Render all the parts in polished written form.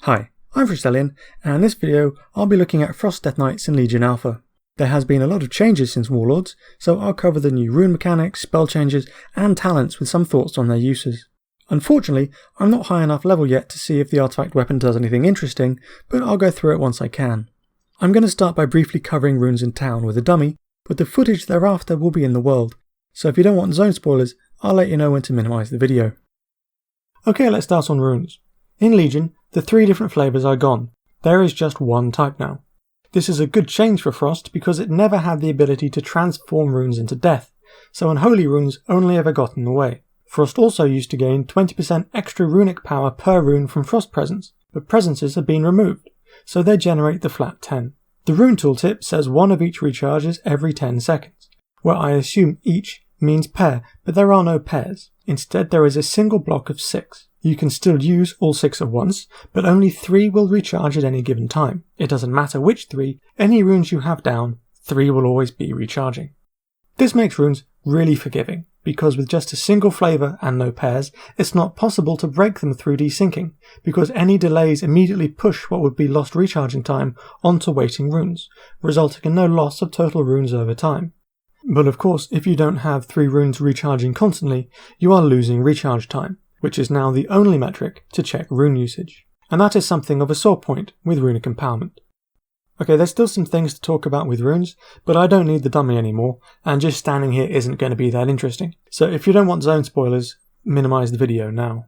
Hi, I'm Frostellian, and in this video I'll be looking at Frost Death Knights in Legion Alpha. There has been a lot of changes since Warlords, so I'll cover the new rune mechanics, spell changes, and talents with some thoughts on their uses. Unfortunately, I'm not high enough level yet to see if the artifact weapon does anything interesting, but I'll go through it once I can. I'm going to start by briefly covering runes in town with a dummy, but the footage thereafter will be in the world, so if you don't want zone spoilers, I'll let you know when to minimise the video. Okay, let's start on runes. In Legion, the 3 different flavours are gone. There is just one type now. This is a good change for Frost because it never had the ability to transform runes into death, so unholy runes only ever got in the way. Frost also used to gain 20% extra runic power per rune from Frost presence, but presences have been removed, so they generate the flat 10. The rune tooltip says one of each recharges every 10 seconds, where I assume each means pair, but there are no pairs. Instead, there is a single block of 6. You can still use all 6 at once, but only 3 will recharge at any given time. It doesn't matter which 3, any runes you have down, 3 will always be recharging. This makes runes really forgiving, because with just a single flavour and no pairs, it's not possible to break them through desyncing, because any delays immediately push what would be lost recharging time onto waiting runes, resulting in no loss of total runes over time. But of course, if you don't have 3 runes recharging constantly, you are losing recharge time, which is now the only metric to check rune usage. And that is something of a sore point with runic empowerment. Okay, there's still some things to talk about with runes, but I don't need the dummy anymore, and just standing here isn't going to be that interesting. So if you don't want zone spoilers, minimise the video now.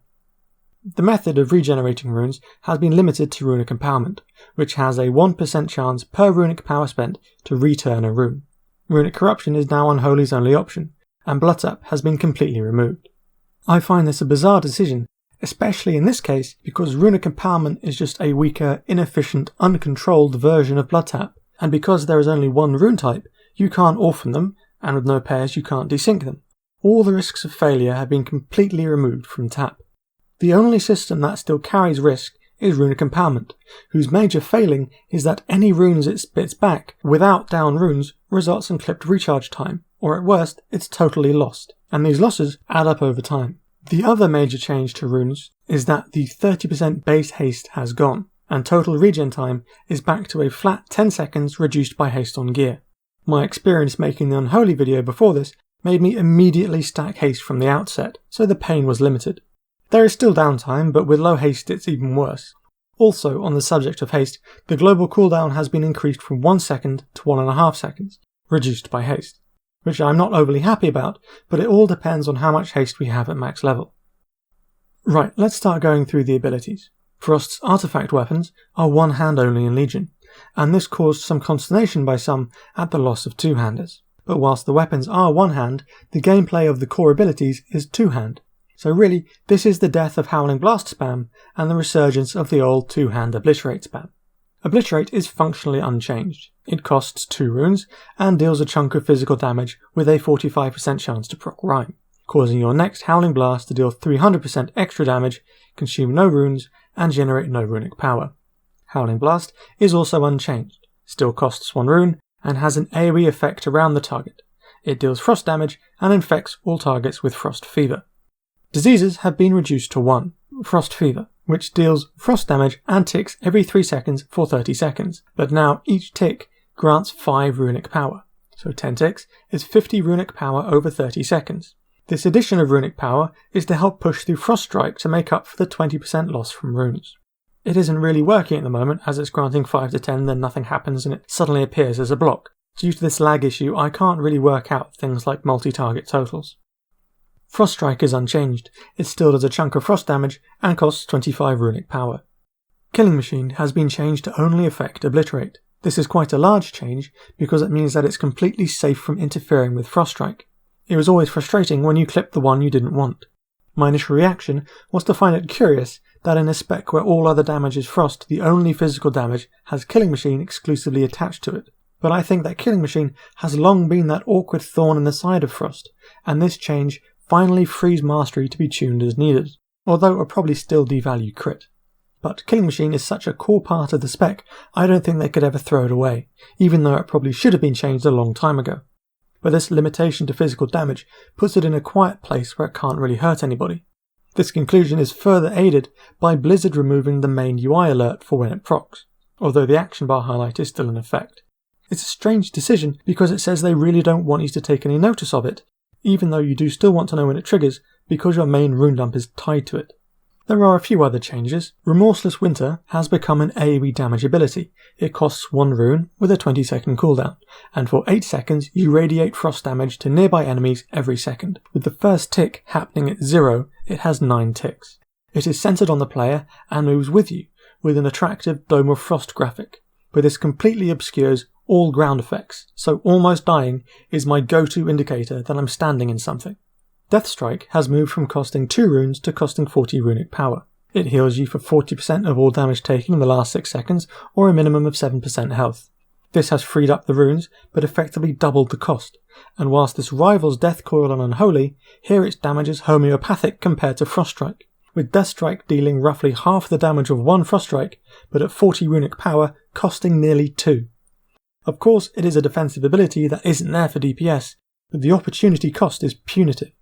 The method of regenerating runes has been limited to runic empowerment, which has a 1% chance per runic power spent to return a rune. Runic corruption is now Unholy's only option, and Blood Tap has been completely removed. I find this a bizarre decision, especially in this case because runic empowerment is just a weaker, inefficient, uncontrolled version of Blood Tap, and because there is only one rune type, you can't orphan them, and with no pairs you can't desync them. All the risks of failure have been completely removed from Tap. The only system that still carries risk is runic empowerment, whose major failing is that any runes it spits back without down runes results in clipped recharge time, or at worst, it's totally lost, and these losses add up over time. The other major change to runes is that the 30% base haste has gone, and total regen time is back to a flat 10 seconds reduced by haste on gear. My experience making the Unholy video before this made me immediately stack haste from the outset, so the pain was limited. There is still downtime, but with low haste it's even worse. Also, on the subject of haste, the global cooldown has been increased from 1 second to 1.5 seconds, reduced by haste, which I'm not overly happy about, but it all depends on how much haste we have at max level. Right, let's start going through the abilities. Frost's artifact weapons are one hand only in Legion, and this caused some consternation by some at the loss of two-handers. But whilst the weapons are one hand, the gameplay of the core abilities is two-hand. So really, this is the death of Howling Blast spam and the resurgence of the old two-hand Obliterate spam. Obliterate is functionally unchanged. It costs 2 runes and deals a chunk of physical damage with a 45% chance to proc Rime, causing your next Howling Blast to deal 300% extra damage, consume no runes, and generate no runic power. Howling Blast is also unchanged, still costs 1 rune, and has an AoE effect around the target. It deals frost damage and infects all targets with Frost Fever. Diseases have been reduced to 1, Frost Fever, which deals frost damage and ticks every 3 seconds for 30 seconds, but now each tick grants 5 runic power, so 10 ticks is 50 runic power over 30 seconds. This addition of runic power is to help push through Frost Strike to make up for the 20% loss from runes. It isn't really working at the moment as it's granting 5 to 10, then nothing happens and it suddenly appears as a block. Due to this lag issue, I can't really work out things like multi-target totals. Frost Strike is unchanged, it still does a chunk of frost damage and costs 25 runic power. Killing Machine has been changed to only affect Obliterate. This is quite a large change because it means that it's completely safe from interfering with Frost Strike. It was always frustrating when you clipped the one you didn't want. My initial reaction was to find it curious that in a spec where all other damage is frost, the only physical damage has Killing Machine exclusively attached to it. But I think that Killing Machine has long been that awkward thorn in the side of Frost, and this change finally frees Mastery to be tuned as needed, although it'll probably still devalue crit. But Killing Machine is such a core part of the spec, I don't think they could ever throw it away, even though it probably should have been changed a long time ago. But this limitation to physical damage puts it in a quiet place where it can't really hurt anybody. This conclusion is further aided by Blizzard removing the main UI alert for when it procs, although the action bar highlight is still in effect. It's a strange decision because it says they really don't want you to take any notice of it, even though you do still want to know when it triggers because your main rune dump is tied to it. There are a few other changes. Remorseless Winter has become an AoE damage ability. It costs 1 rune with a 20-second cooldown, and for 8 seconds you radiate frost damage to nearby enemies every second. With the first tick happening at 0, it has 9 ticks. It is centered on the player and moves with you, with an attractive Dome of Frost graphic, but this completely obscures all ground effects, so almost dying is my go-to indicator that I'm standing in something. Deathstrike has moved from costing 2 runes to costing 40 runic power. It heals you for 40% of all damage taken in the last 6 seconds, or a minimum of 7% health. This has freed up the runes, but effectively doubled the cost, and whilst this rivals Deathcoil and Unholy, here its damage is homeopathic compared to Froststrike, with Deathstrike dealing roughly half the damage of 1 Froststrike, but at 40 runic power, costing nearly 2. Of course, it is a defensive ability that isn't there for DPS, but the opportunity cost is punitive.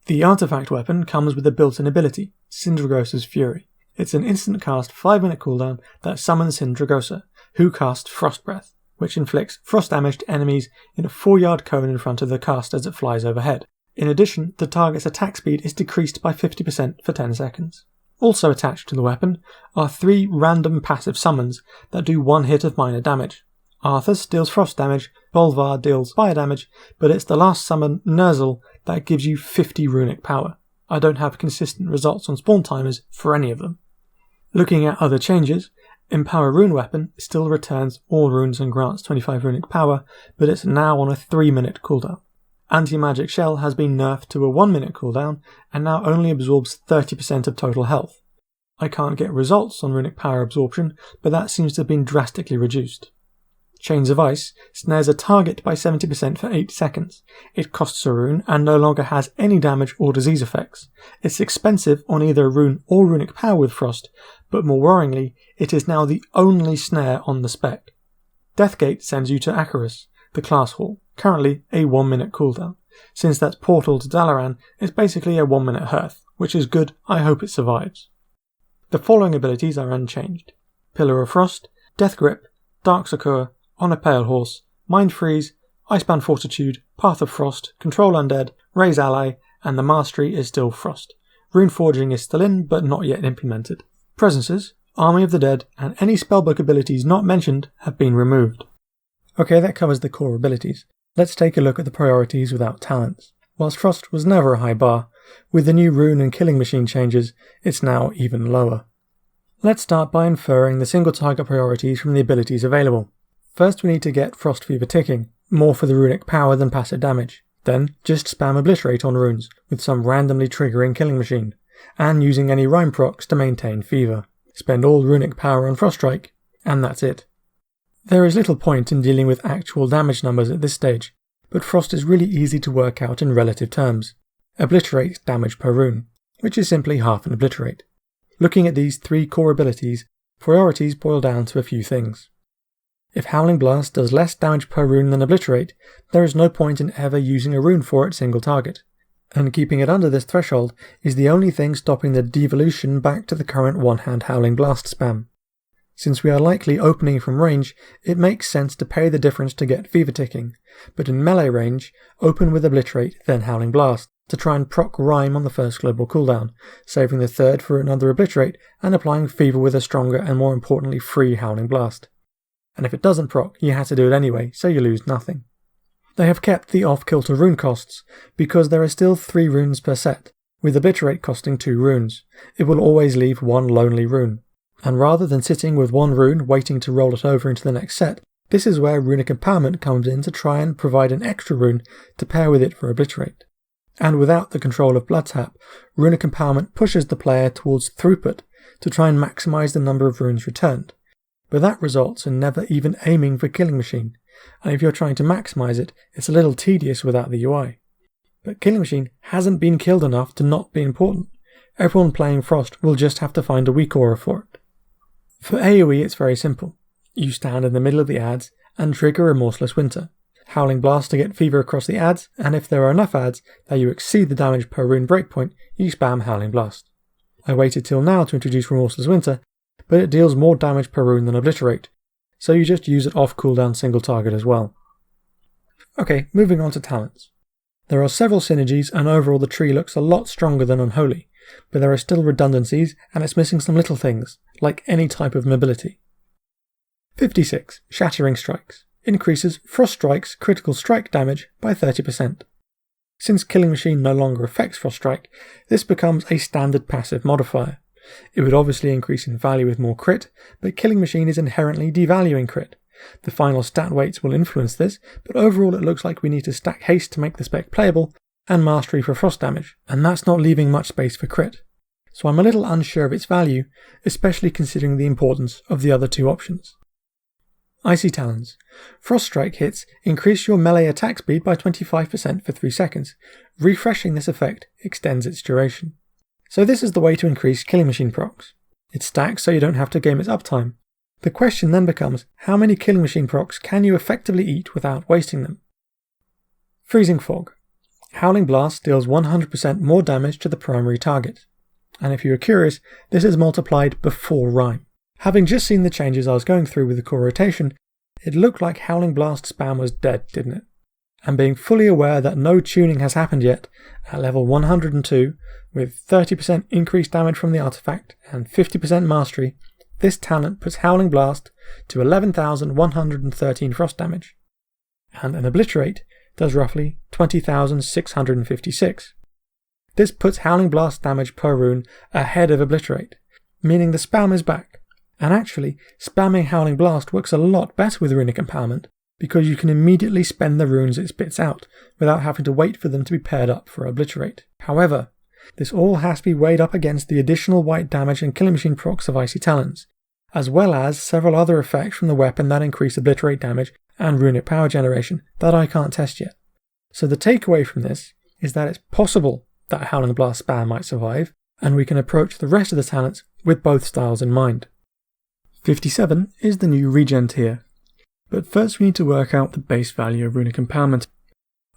The artifact weapon comes with a built-in ability, Sindragosa's Fury. It's an instant cast 5-minute cooldown that summons Sindragosa, who casts Frost Breath, which inflicts frost damage to enemies in a 4-yard cone in front of the cast as it flies overhead. In addition, the target's attack speed is decreased by 50% for 10 seconds. Also attached to the weapon are 3 random passive summons that do 1 hit of minor damage. Arthas deals frost damage, Bolvar deals fire damage, but it's the last summon, Ner'zhul, that gives you 50 runic power. I don't have consistent results on spawn timers for any of them. Looking at other changes, Empower Rune Weapon still returns all runes and grants 25 runic power, but it's now on a 3-minute cooldown. Anti-Magic Shell has been nerfed to a 1-minute cooldown, and now only absorbs 30% of total health. I can't get results on runic power absorption, but that seems to have been drastically reduced. Chains of Ice snares a target by 70% for 8 seconds. It costs a rune and no longer has any damage or disease effects. It's expensive on either a rune or runic power with Frost, but more worryingly, it is now the only snare on the spec. Deathgate sends you to Acheris, the class hall, currently a 1-minute cooldown. Since that's portal to Dalaran, it's basically a 1-minute hearth, which is good. I hope it survives. The following abilities are unchanged: Pillar of Frost, Death Grip, Dark Succor, On a Pale Horse, Mind Freeze, Icebound Fortitude, Path of Frost, Control Undead, Raise Ally, and the Mastery is still Frost. Rune Forging is still in, but not yet implemented. Presences, Army of the Dead, and any spellbook abilities not mentioned have been removed. Okay, that covers the core abilities. Let's take a look at the priorities without talents. Whilst Frost was never a high bar, with the new Rune and Killing Machine changes, it's now even lower. Let's start by inferring the single target priorities from the abilities available. First we need to get Frost Fever ticking, more for the runic power than passive damage. Then just spam Obliterate on runes, with some randomly triggering Killing Machine, and using any Rhyme procs to maintain Fever. Spend all runic power on Froststrike, and that's it. There is little point in dealing with actual damage numbers at this stage, but Frost is really easy to work out in relative terms. Obliterate damage per rune, which is simply half an Obliterate. Looking at these 3 core abilities, priorities boil down to a few things. If Howling Blast does less damage per rune than Obliterate, there is no point in ever using a rune for its single target, and keeping it under this threshold is the only thing stopping the devolution back to the current one-hand Howling Blast spam. Since we are likely opening from range, it makes sense to pay the difference to get Fever ticking, but in melee range, open with Obliterate then Howling Blast, to try and proc Rhyme on the first global cooldown, saving the third for another Obliterate and applying Fever with a stronger and more importantly free Howling Blast. And if it doesn't proc, you have to do it anyway, so you lose nothing. They have kept the off-kilter rune costs, because there are still 3 runes per set, with Obliterate costing 2 runes. It will always leave 1 lonely rune. And rather than sitting with 1 rune waiting to roll it over into the next set, this is where Runic Empowerment comes in to try and provide an extra rune to pair with it for Obliterate. And without the control of Bloodtap, Runic Empowerment pushes the player towards throughput to try and maximise the number of runes returned. But that results in never even aiming for Killing Machine, and if you're trying to maximise it, it's a little tedious without the UI. But Killing Machine hasn't been killed enough to not be important. Everyone playing Frost will just have to find a weak aura for it. For AoE it's very simple. You stand in the middle of the ads and trigger Remorseless Winter. Howling Blast to get Fever across the ads, and if there are enough ads that you exceed the damage per rune breakpoint, you spam Howling Blast. I waited till now to introduce Remorseless Winter, but it deals more damage per rune than Obliterate, so you just use it off cooldown single target as well. Okay, moving on to talents. There are several synergies and overall the tree looks a lot stronger than Unholy, but there are still redundancies and it's missing some little things, like any type of mobility. 56. Shattering Strikes. Increases Frost Strike's critical strike damage by 30%. Since Killing Machine no longer affects Frost Strike, this becomes a standard passive modifier. It would obviously increase in value with more crit, but Killing Machine is inherently devaluing crit. The final stat weights will influence this, but overall it looks like we need to stack haste to make the spec playable, and mastery for frost damage, and that's not leaving much space for crit. So I'm a little unsure of its value, especially considering the importance of the other two options. Icy Talons. Frost Strike hits increase your melee attack speed by 25% for 3 seconds. Refreshing this effect extends its duration. So this is the way to increase Killing Machine procs. It stacks so you don't have to game its uptime. The question then becomes, how many Killing Machine procs can you effectively eat without wasting them? Freezing Fog. Howling Blast deals 100% more damage to the primary target. And if you are curious, this is multiplied before Rime. Having just seen the changes I was going through with the core rotation, it looked like Howling Blast spam was dead, didn't it? And being fully aware that no tuning has happened yet, at level 102, with 30% increased damage from the artifact and 50% mastery, this talent puts Howling Blast to 11,113 frost damage, and an Obliterate does roughly 20,656. This puts Howling Blast damage per rune ahead of Obliterate, meaning the spam is back. And actually, spamming Howling Blast works a lot better with Runic Empowerment, because you can immediately spend the runes it spits out, without having to wait for them to be paired up for Obliterate. However, this all has to be weighed up against the additional white damage and Killing Machine procs of Icy Talons, as well as several other effects from the weapon that increase Obliterate damage and Runic power generation that I can't test yet. So the takeaway from this is that it's possible that Howling Blast spam might survive, and we can approach the rest of the talents with both styles in mind. 57 is the new regen tier, but first we need to work out the base value of Runic Empowerment.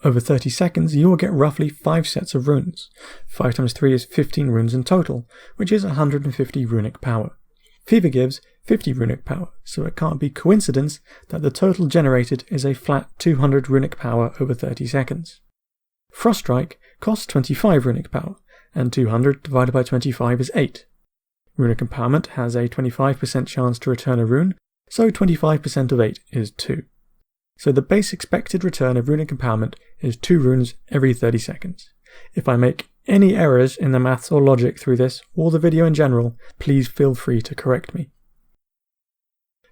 Over 30 seconds you will get roughly 5 sets of runes. 5 times 3 is 15 runes in total, which is 150 runic power. Fever gives 50 runic power, so it can't be coincidence that the total generated is a flat 200 runic power over 30 seconds. Frost Strike costs 25 runic power, and 200 divided by 25 is 8. Runic Empowerment has a 25% chance to return a rune, so 25% of 8 is 2. So the base expected return of Runic Empowerment is 2 runes every 30 seconds. If I make any errors in the maths or logic through this, or the video in general, please feel free to correct me.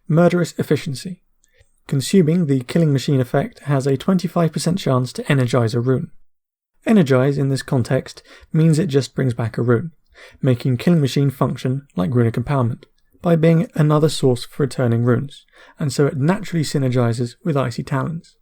Murderous Efficiency. Consuming the Killing Machine effect has a 25% chance to energize a rune. Energize in this context means it just brings back a rune, making Killing Machine function like Runic Empowerment, by being another source for returning runes, and so it naturally synergizes with Icy Talons.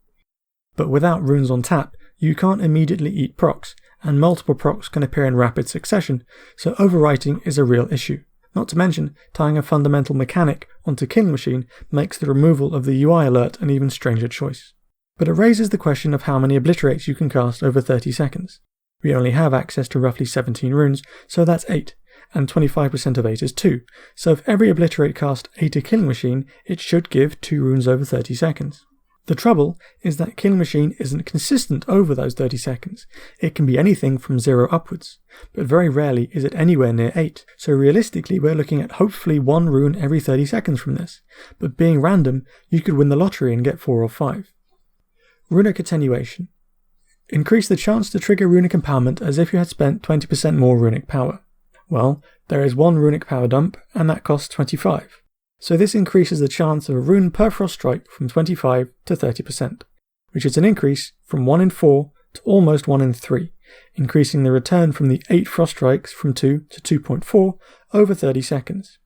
But without runes on tap, you can't immediately eat procs, and multiple procs can appear in rapid succession, so overwriting is a real issue. Not to mention, tying a fundamental mechanic onto Killing Machine makes the removal of the UI alert an even stranger choice. But it raises the question of how many Obliterates you can cast over 30 seconds. We only have access to roughly 17 runes, so that's 8, and 25% of 8 is 2, so if every Obliterate cast 8 a Killing Machine, it should give 2 runes over 30 seconds. The trouble is that Killing Machine isn't consistent over those 30 seconds. It can be anything from 0 upwards, but very rarely is it anywhere near 8, so realistically we're looking at hopefully 1 rune every 30 seconds from this, but being random, you could win the lottery and get 4 or 5. Runic Attenuation. Increase the chance to trigger Runic Empowerment as if you had spent 20% more runic power. Well, there is 1 runic power dump, and that costs 25. So this increases the chance of a rune per frost strike from 25 to 30%, which is an increase from 1 in 4 to almost 1 in 3, increasing the return from the 8 frost strikes from 2 to 2.4 over 30 seconds.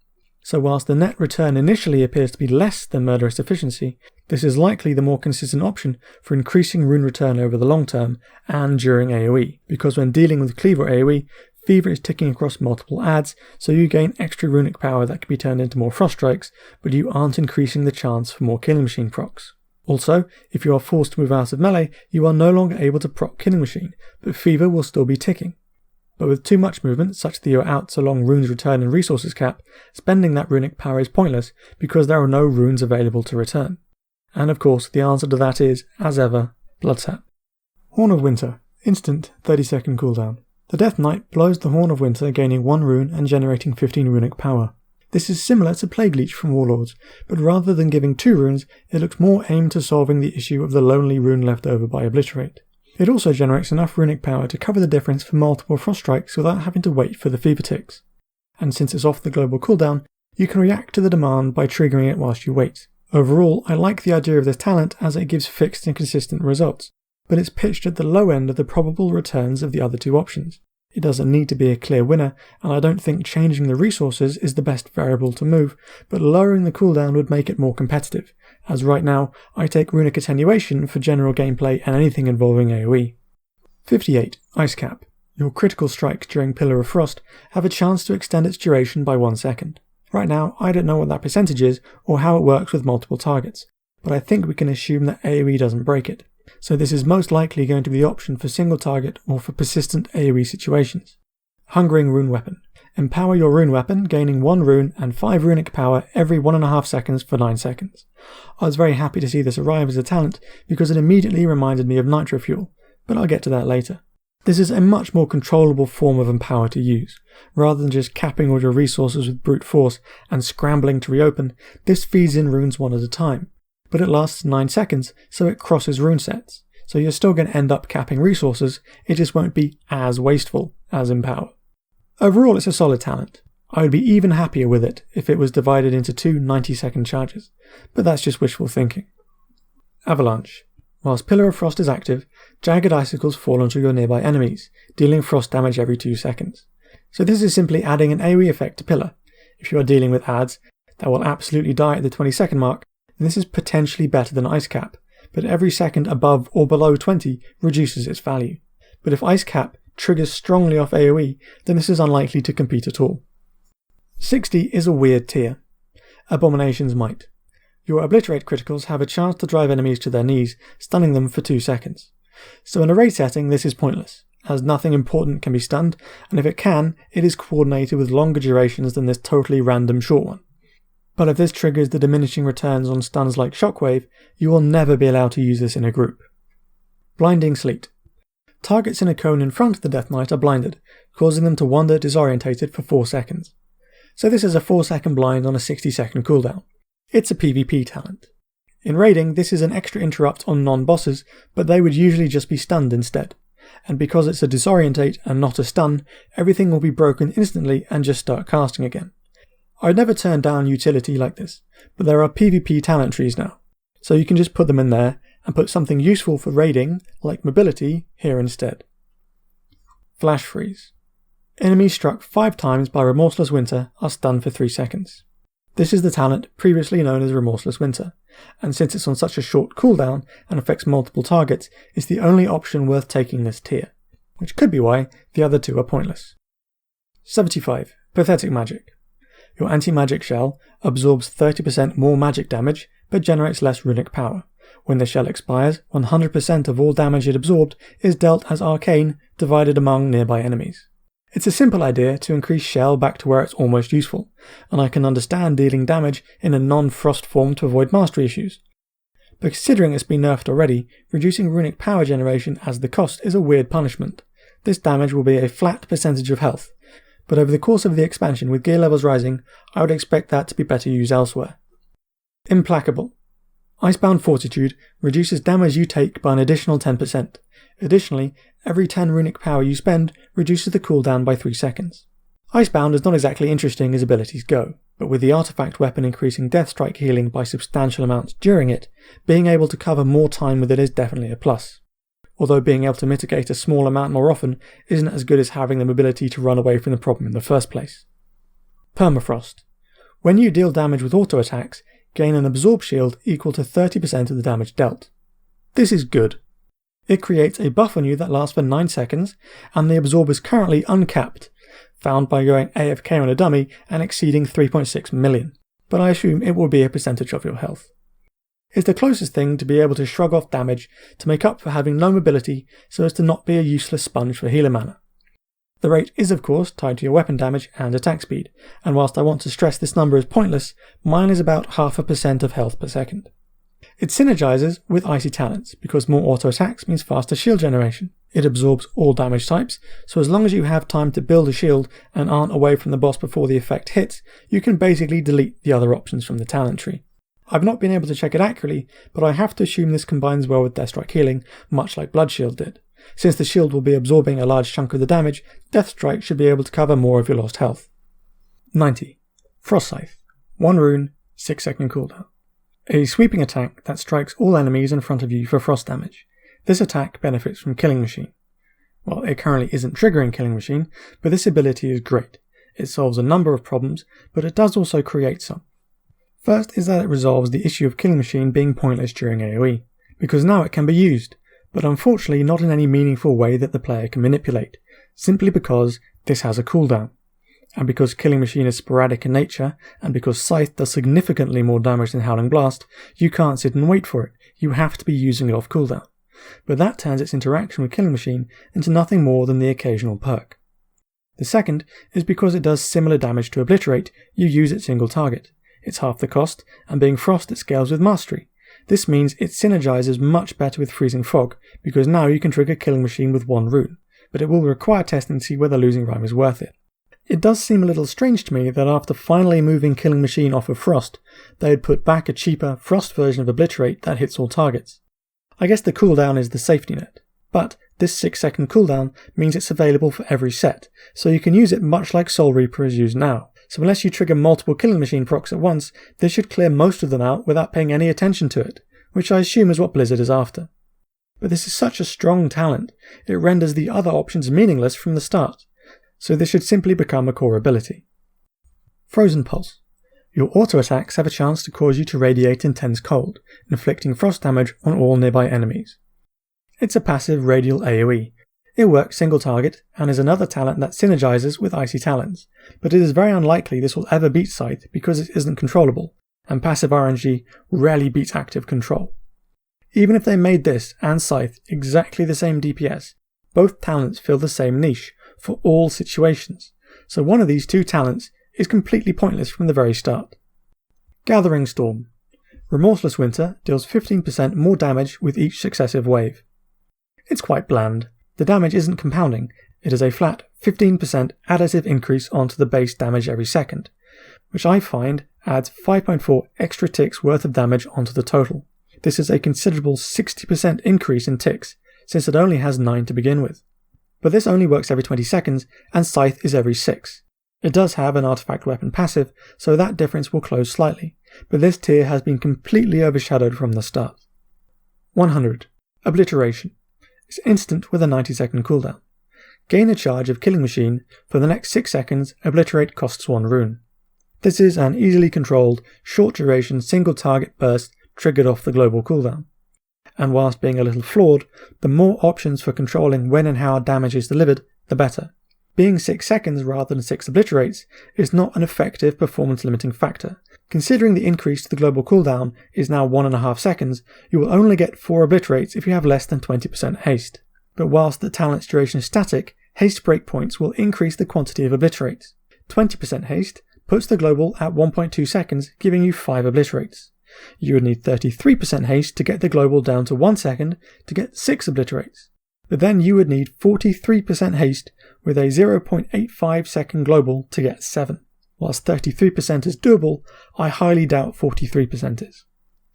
So whilst the net return initially appears to be less than Murderous Efficiency, this is likely the more consistent option for increasing rune return over the long term and during AoE, because when dealing with Cleaver AoE, Fever is ticking across multiple adds, so you gain extra runic power that can be turned into more frost strikes, but you aren't increasing the chance for more Killing Machine procs. Also, if you are forced to move out of melee, you are no longer able to proc Killing Machine, but Fever will still be ticking. But with too much movement, such that you're out so long runes return and resources cap, spending that runic power is pointless because there are no runes available to return. And of course, the answer to that is, as ever, Bloodsap. Horn of Winter. Instant 30-second cooldown. The Death Knight blows the Horn of Winter, gaining 1 rune and generating 15 runic power. This is similar to Plague Leech from Warlords, but rather than giving 2 runes, it looks more aimed to solving the issue of the lonely rune left over by Obliterate. It also generates enough runic power to cover the difference for multiple frost strikes without having to wait for the fever ticks. And since it's off the global cooldown, you can react to the demand by triggering it whilst you wait. Overall, I like the idea of this talent as it gives fixed and consistent results, but it's pitched at the low end of the probable returns of the other 2 options. It doesn't need to be a clear winner, and I don't think changing the resources is the best variable to move, but lowering the cooldown would make it more competitive, as right now I take Runic Attenuation for general gameplay and anything involving AoE. 58. Ice Cap. Your critical strikes during Pillar of Frost have a chance to extend its duration by 1 second. Right now I don't know what that percentage is or how it works with multiple targets, but I think we can assume that AoE doesn't break it. So this is most likely going to be the option for single target or for persistent AoE situations. Hungering Rune Weapon. Empower your rune weapon, gaining 1 rune and 5 runic power every 1.5 seconds for 9 seconds. I was very happy to see this arrive as a talent because it immediately reminded me of Nitro Fuel, but I'll get to that later. This is a much more controllable form of Empower to use. Rather than just capping all your resources with brute force and scrambling to reopen, this feeds in runes one at a time. But it lasts 9 seconds, so it crosses rune sets. So you're still going to end up capping resources, it just won't be as wasteful as Empower. Overall, it's a solid talent. I would be even happier with it if it was divided into 2 90-second charges, but that's just wishful thinking. Avalanche. Whilst Pillar of Frost is active, jagged icicles fall onto your nearby enemies, dealing frost damage every 2 seconds. So this is simply adding an AoE effect to Pillar. If you are dealing with adds that will absolutely die at the 20-second mark, then this is potentially better than Ice Cap, but every second above or below 20 reduces its value. But if Ice Cap triggers strongly off AoE, then this is unlikely to compete at all. 60 is a weird tier. Abomination's Might. Your Obliterate criticals have a chance to drive enemies to their knees, stunning them for 2 seconds. So in a raid setting this is pointless, as nothing important can be stunned, and if it can, it is coordinated with longer durations than this totally random short one. But if this triggers the diminishing returns on stuns like Shockwave, you will never be allowed to use this in a group. Blinding Sleet. Targets in a cone in front of the Death Knight are blinded, causing them to wander disorientated for 4 seconds. So this is a 4-second blind on a 60-second cooldown. It's a PvP talent. In raiding, this is an extra interrupt on non-bosses, but they would usually just be stunned instead. And because it's a disorientate and not a stun, everything will be broken instantly and just start casting again. I'd never turn down utility like this, but there are PvP talent trees now, so you can just put them in there and put something useful for raiding, like mobility, here instead. Flash Freeze. Enemies struck 5 times by Remorseless Winter are stunned for 3 seconds. This is the talent previously known as Remorseless Winter, and since it's on such a short cooldown and affects multiple targets, it's the only option worth taking this tier, which could be why the other 2 are pointless. 75. Pathetic Magic. Your anti-magic shell absorbs 30% more magic damage, but generates less runic power. When the shell expires, 100% of all damage it absorbed is dealt as arcane, divided among nearby enemies. It's a simple idea to increase shell back to where it's almost useful, and I can understand dealing damage in a non-frost form to avoid mastery issues. But considering it's been nerfed already, reducing runic power generation as the cost is a weird punishment. This damage will be a flat percentage of health, but over the course of the expansion with gear levels rising, I would expect that to be better used elsewhere. Implacable. Icebound Fortitude reduces damage you take by an additional 10%. Additionally, every 10 runic power you spend reduces the cooldown by 3 seconds. Icebound is not exactly interesting as abilities go, but with the artifact weapon increasing death strike healing by substantial amounts during it, being able to cover more time with it is definitely a plus. Although being able to mitigate a small amount more often isn't as good as having the ability to run away from the problem in the first place. Permafrost. When you deal damage with auto attacks, gain an absorb shield equal to 30% of the damage dealt. This is good. It creates a buff on you that lasts for 9 seconds, and the absorb is currently uncapped, found by going AFK on a dummy and exceeding 3.6 million, but I assume it will be a percentage of your health. It's the closest thing to be able to shrug off damage to make up for having no mobility so as to not be a useless sponge for healer mana. The rate is of course tied to your weapon damage and attack speed, and whilst I want to stress this number is pointless, mine is about 0.5% of health per second. It synergizes with icy talents, because more auto attacks means faster shield generation. It absorbs all damage types, so as long as you have time to build a shield and aren't away from the boss before the effect hits, you can basically delete the other options from the talent tree. I've not been able to check it accurately, but I have to assume this combines well with Deathstrike healing, much like Blood Shield did. Since the shield will be absorbing a large chunk of the damage, Deathstrike should be able to cover more of your lost health. 90. Frost Scythe. 1 rune, 6-second cooldown. A sweeping attack that strikes all enemies in front of you for frost damage. This attack benefits from Killing Machine. Well, it currently isn't triggering Killing Machine, but this ability is great. It solves a number of problems, but it does also create some. First is that it resolves the issue of Killing Machine being pointless during AoE, because now it can be used, but unfortunately not in any meaningful way that the player can manipulate, simply because this has a cooldown. And because Killing Machine is sporadic in nature, and because Scythe does significantly more damage than Howling Blast, you can't sit and wait for it, you have to be using it off cooldown. But that turns its interaction with Killing Machine into nothing more than the occasional perk. The second is because it does similar damage to Obliterate, you use it single target. It's half the cost, and being Frost it scales with Mastery. This means it synergizes much better with Freezing Fog, because now you can trigger Killing Machine with 1 rune, but it will require testing to see whether losing Rime is worth it. It does seem a little strange to me that after finally moving Killing Machine off of Frost, they had put back a cheaper Frost version of Obliterate that hits all targets. I guess the cooldown is the safety net, but this 6-second cooldown means it's available for every set, so you can use it much like Soul Reaper is used now. So unless you trigger multiple Killing Machine procs at once, this should clear most of them out without paying any attention to it, which I assume is what Blizzard is after. But this is such a strong talent, it renders the other options meaningless from the start, so this should simply become a core ability. Frozen Pulse. Your auto attacks have a chance to cause you to radiate intense cold, inflicting frost damage on all nearby enemies. It's a passive radial AoE. It works single target, and is another talent that synergizes with Icy Talons, but it is very unlikely this will ever beat Scythe because it isn't controllable, and passive RNG rarely beats active control. Even if they made this and Scythe exactly the same DPS, both talents fill the same niche for all situations, so one of these two talents is completely pointless from the very start. Gathering Storm. Remorseless Winter deals 15% more damage with each successive wave. It's quite bland. The damage isn't compounding, it is a flat 15% additive increase onto the base damage every second, which I find adds 5.4 extra ticks worth of damage onto the total. This is a considerable 60% increase in ticks, since it only has 9 to begin with. But this only works every 20 seconds, and Scythe is every 6. It does have an artifact weapon passive, so that difference will close slightly, but this tier has been completely overshadowed from the start. 100. Obliteration. It's instant with a 90-second cooldown. Gain a charge of Killing Machine. For the next 6 seconds, Obliterate costs 1 rune. This is an easily controlled, short-duration single-target burst triggered off the global cooldown. And whilst being a little flawed, the more options for controlling when and how damage is delivered, the better. Being 6 seconds rather than 6 obliterates is not an effective performance-limiting factor. Considering the increase to the global cooldown is now 1.5 seconds, you will only get 4 obliterates if you have less than 20% haste. But whilst the talent's duration is static, haste breakpoints will increase the quantity of obliterates. 20% haste puts the global at 1.2 seconds, giving you 5 obliterates. You would need 33% haste to get the global down to 1 second to get 6 obliterates. But then you would need 43% haste with a 0.85 second global to get 7. Whilst 33% is doable, I highly doubt 43% is.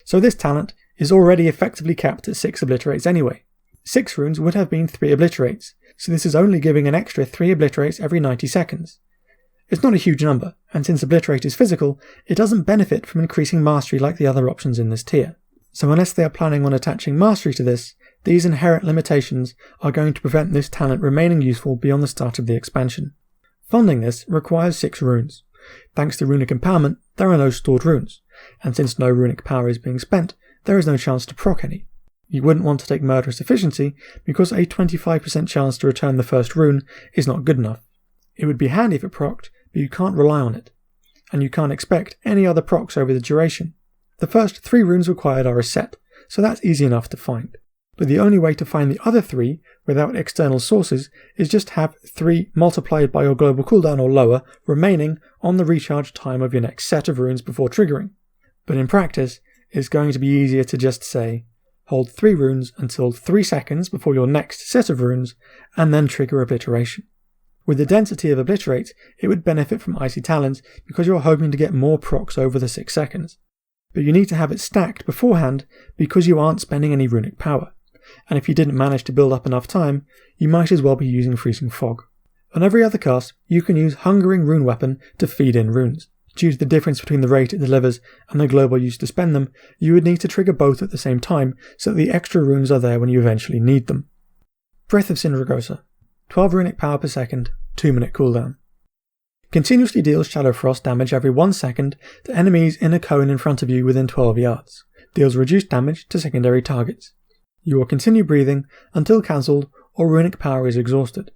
So this talent is already effectively capped at 6 obliterates anyway. 6 runes would have been 3 obliterates, so this is only giving an extra 3 obliterates every 90 seconds. It's not a huge number, and since Obliterate is physical, it doesn't benefit from increasing Mastery like the other options in this tier. So unless they are planning on attaching Mastery to this, these inherent limitations are going to prevent this talent remaining useful beyond the start of the expansion. Funding this requires 6 runes. Thanks to Runic Empowerment, there are no stored runes, and since no runic power is being spent, there is no chance to proc any. You wouldn't want to take Murderous Efficiency because a 25% chance to return the first rune is not good enough. It would be handy if it procced, but you can't rely on it, and you can't expect any other procs over the duration. The first 3 runes required are a set, so that's easy enough to find. but the only way to find the other 3 without external sources is just have 3 multiplied by your global cooldown or lower remaining on the recharge time of your next set of runes before triggering. But in practice, it's going to be easier to just say, hold 3 runes until 3 seconds before your next set of runes, and then trigger Obliteration. With the density of Obliterate, it would benefit from Icy Talons because you're hoping to get more procs over the 6 seconds. But you need to have it stacked beforehand because you aren't spending any runic power. And if you didn't manage to build up enough time, you might as well be using Freezing Fog. On every other cast, you can use Hungering Rune Weapon to feed in runes. Due to the difference between the rate it delivers and the global use to spend them, you would need to trigger both at the same time so that the extra runes are there when you eventually need them. Breath of Sindragosa. 12 runic power per second, 2-minute cooldown. Continuously deals Shadow Frost damage every 1 second to enemies in a cone in front of you within 12 yards. Deals reduced damage to secondary targets. You will continue breathing until cancelled or runic power is exhausted.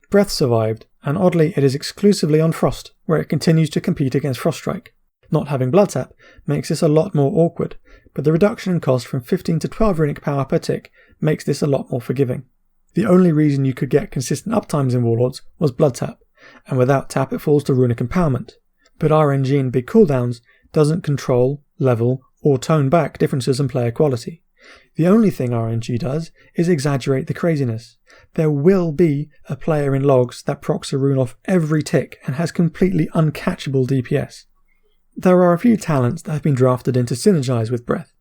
Breath survived, and oddly it is exclusively on Frost, where it continues to compete against Frost Strike. Not having Blood Tap makes this a lot more awkward, but the reduction in cost from 15 to 12 runic power per tick makes this a lot more forgiving. The only reason you could get consistent uptimes in Warlords was Blood Tap, and without tap it falls to runic empowerment. But RNG in big cooldowns doesn't control, level, or tone back differences in player quality. The only thing RNG does is exaggerate the craziness. There will be a player in logs that procs a rune off every tick and has completely uncatchable DPS. There are a few talents that have been drafted in to synergize with Breath.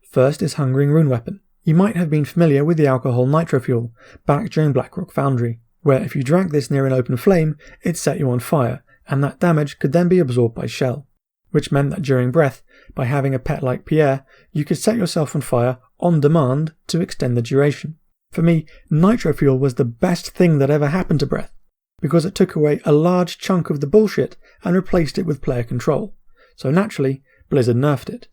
First is Hungering Rune Weapon. You might have been familiar with the alcohol nitro fuel back during Blackrock Foundry, where if you drank this near an open flame, it set you on fire, and that damage could then be absorbed by Shell, which meant that during Breath, by having a pet like Pierre, you could set yourself on fire on demand to extend the duration. For me, nitro fuel was the best thing that ever happened to Breath, because it took away a large chunk of the bullshit and replaced it with player control. So naturally, Blizzard nerfed it.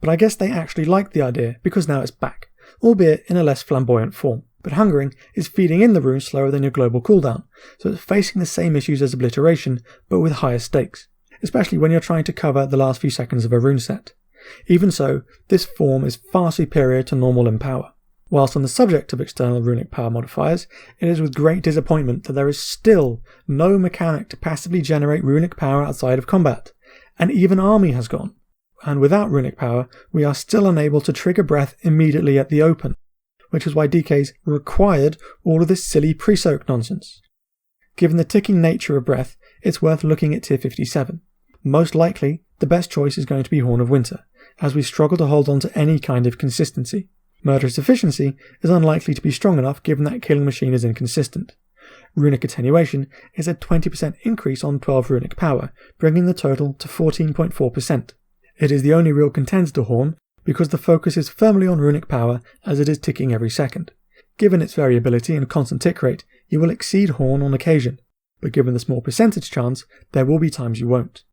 But I guess they actually liked the idea because now it's back, albeit in a less flamboyant form. But Hungering is feeding in the runes slower than your global cooldown, so it's facing the same issues as Obliteration, but with higher stakes, especially when you're trying to cover the last few seconds of a rune set. Even so, this form is far superior to normal Empower. Whilst on the subject of external runic power modifiers, it is with great disappointment that there is still no mechanic to passively generate runic power outside of combat, and even Army has gone. And without runic power, we are still unable to trigger Breath immediately at the open, which is why DKs required all of this silly pre-soak nonsense. Given the ticking nature of Breath, it's worth looking at tier 57. Most likely, the best choice is going to be Horn of Winter, as we struggle to hold on to any kind of consistency. Murderous Efficiency is unlikely to be strong enough given that Killing Machine is inconsistent. Runic Attenuation is a 20% increase on 12 runic power, bringing the total to 14.4%. It is the only real contender to Horn, because the focus is firmly on runic power as it is ticking every second. Given its variability and constant tick rate, you will exceed Horn on occasion, but given the small percentage chance, there will be times you won't.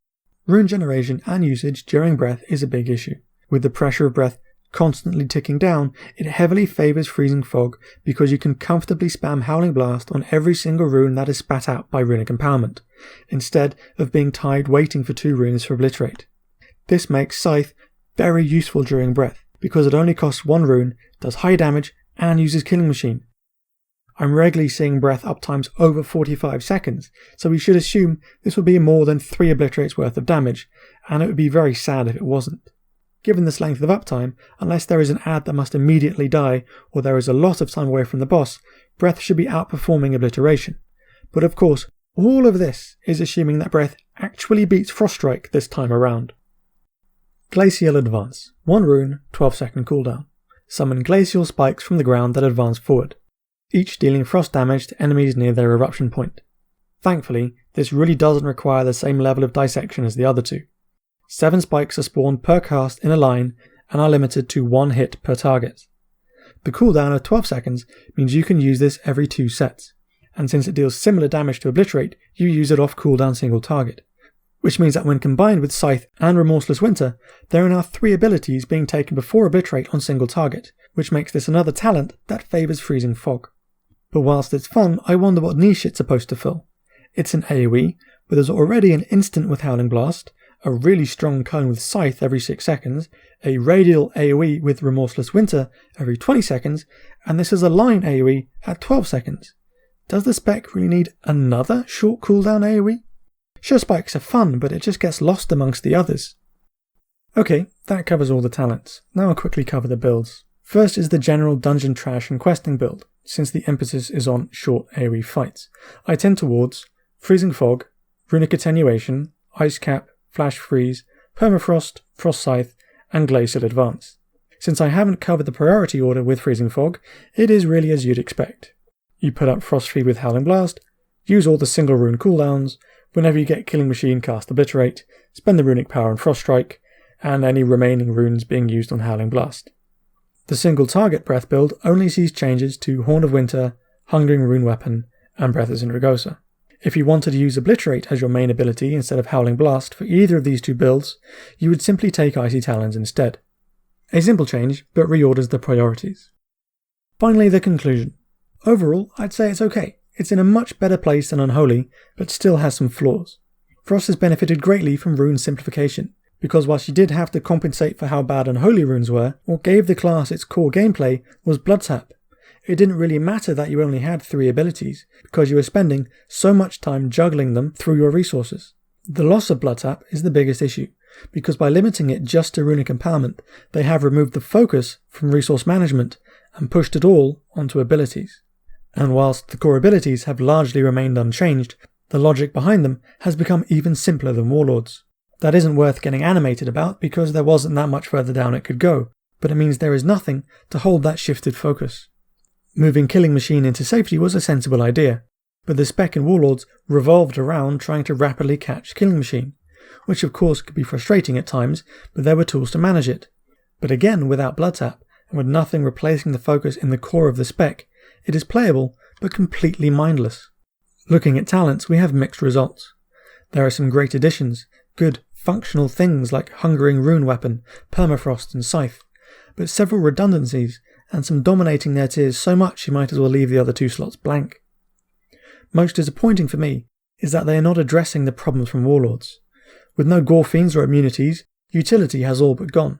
Rune generation and usage during Breath is a big issue. With the pressure of Breath constantly ticking down, it heavily favours Freezing Fog because you can comfortably spam Howling Blast on every single rune that is spat out by runic empowerment, instead of being tied waiting for 2 runes for Obliterate. This makes Scythe very useful during Breath, because it only costs 1 rune, does high damage, and uses Killing Machine. I'm regularly seeing Breath uptimes over 45 seconds, so we should assume this would be more than 3 Obliterates worth of damage, and it would be very sad if it wasn't. Given this length of uptime, unless there is an ad that must immediately die, or there is a lot of time away from the boss, Breath should be outperforming Obliteration. But of course, all of this is assuming that Breath actually beats Frost Strike this time around. Glacial Advance. 1 rune, 12-second cooldown. Summon glacial spikes from the ground that advance forward, each dealing frost damage to enemies near their eruption point. Thankfully, this really doesn't require the same level of dissection as the other 2. 7 spikes are spawned per cast in a line and are limited to 1 hit per target. The cooldown of 12 seconds means you can use this every 2 sets, and since it deals similar damage to Obliterate, you use it off cooldown single target. Which means that when combined with Scythe and Remorseless Winter, there are now 3 abilities being taken before Obliterate on single target, which makes this another talent that favours Freezing Fog. But whilst it's fun, I wonder what niche it's supposed to fill. It's an AoE, but there's already an instant with Howling Blast, a really strong cone with Scythe every 6 seconds, a radial AoE with Remorseless Winter every 20 seconds, and this is a line AoE at 12 seconds. Does the spec really need another short cooldown AoE? Sure, spikes are fun, but it just gets lost amongst the others. Okay, that covers all the talents. Now I'll quickly cover the builds. First is the general dungeon trash and questing build, since the emphasis is on short AoE fights. I tend towards Freezing Fog, Runic Attenuation, Ice Cap, Flash Freeze, Permafrost, Frost Scythe, and Glacial Advance. Since I haven't covered the priority order with Freezing Fog, it is really as you'd expect. You put up Frost Feed with Howling Blast, use all the single rune cooldowns, whenever you get Killing Machine cast Obliterate, spend the runic power on Frost Strike, and any remaining runes being used on Howling Blast. The single target breath build only sees changes to Horn of Winter, Hungering Rune Weapon, and Breath of Sindragosa. If you wanted to use Obliterate as your main ability instead of Howling Blast for either of these two builds, you would simply take Icy Talons instead. A simple change, but reorders the priorities. Finally, the conclusion. Overall, I'd say it's okay. It's in a much better place than Unholy, but still has some flaws. Frost has benefited greatly from rune simplification, because while she did have to compensate for how bad Unholy runes were, what gave the class its core gameplay was Blood Tap. It didn't really matter that you only had 3 abilities, because you were spending so much time juggling them through your resources. The loss of Blood Tap is the biggest issue, because by limiting it just to runic empowerment, they have removed the focus from resource management and pushed it all onto abilities. And whilst the core abilities have largely remained unchanged, the logic behind them has become even simpler than Warlords. That isn't worth getting animated about because there wasn't that much further down it could go, but it means there is nothing to hold that shifted focus. Moving Killing Machine into safety was a sensible idea, but the spec in Warlords revolved around trying to rapidly catch Killing Machine, which of course could be frustrating at times, but there were tools to manage it. But again, without Blood Tap, and with nothing replacing the focus in the core of the spec, it is playable, but completely mindless. Looking at talents, we have mixed results. There are some great additions, good, functional things like Hungering Rune Weapon, Permafrost and Scythe, but several redundancies, and some dominating their tiers so much you might as well leave the other 2 slots blank. Most disappointing for me is that they are not addressing the problems from Warlords. With no Gore Fiends or immunities, utility has all but gone.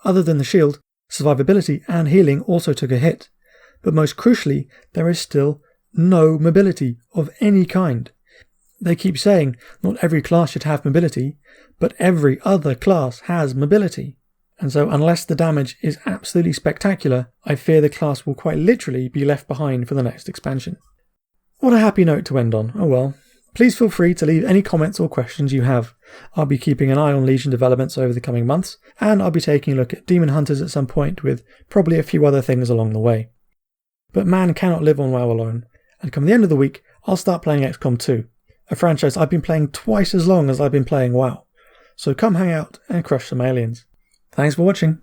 Other than the shield, survivability and healing also took a hit, but most crucially, there is still no mobility of any kind. They keep saying not every class should have mobility, but every other class has mobility. And so unless the damage is absolutely spectacular, I fear the class will quite literally be left behind for the next expansion. What a happy note to end on. Oh well. Please feel free to leave any comments or questions you have. I'll be keeping an eye on Legion developments over the coming months, and I'll be taking a look at Demon Hunters at some point with probably a few other things along the way. But man cannot live on WoW alone, and come the end of the week, I'll start playing XCOM 2, a franchise I've been playing twice as long as I've been playing WoW. So come hang out and crush some aliens. Thanks for watching.